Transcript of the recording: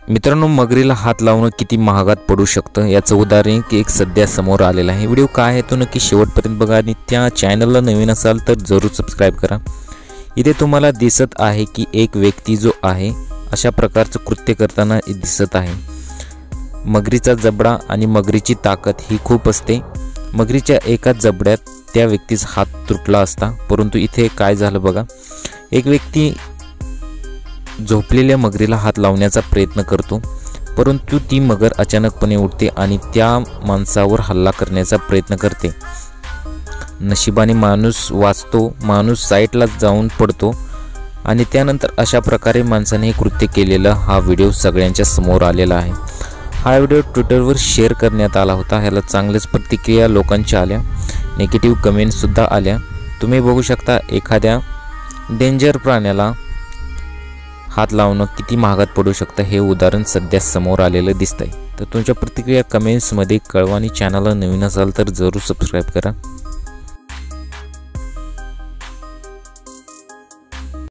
मित्रांनो, मगरीला हात लावणं किती महागात पडू शकतं याचं उदाहरण एक सध्या समोर आलेलं आहे। व्हिडिओ काय आहे तो नक्की शेवटपर्यंत बघा आणि त्या चॅनलला नवीन असाल तर जरूर सबस्क्राइब करा। इथे तुम्हाला दिसत आहे की एक व्यक्ती जो आहे अशा प्रकारचं कृत्य करताना दिसत आहे। मगरीचा जबडा आणि मगरीची ताकद ही खूप असते। मगरीच्या एकाच जबड्यात त्या व्यक्तीचा हात तुटला असता, परंतु इथे काय झालं बघा, एक व्यक्ती झोपलेल्या मगरीला हात लावण्याचा प्रयत्न करतो, परंतु ती मगर अचानकपणे उठते आणि त्या माणसावर हल्ला करण्याचा प्रयत्न करते। नशिबाने माणूस वाचतो, माणूस साईडला जाऊन पडतो आणि त्यानंतर अशा प्रकारे माणसाने कृत्य केलेला हा व्हिडिओ सगळ्यांच्या समोर आलेला आहे। हा व्हिडिओ ट्विटरवर शेअर करण्यात आला होता। ह्याला चांगल्याच प्रतिक्रिया लोकांच्या आल्या, नेगेटिव्ह कमेंट्ससुद्धा आल्या। तुम्ही बघू शकता एखाद्या डेंजर प्राण्याला हात लावणं किती महागात पडू शकतं हे उदाहरण सध्या समोर आलेलं दिसतंय। तर तुमच्या प्रतिक्रिया कमेंट्समध्ये कळवा आणि चॅनलला नवीन असाल तर जरूर सबस्क्राइब करा।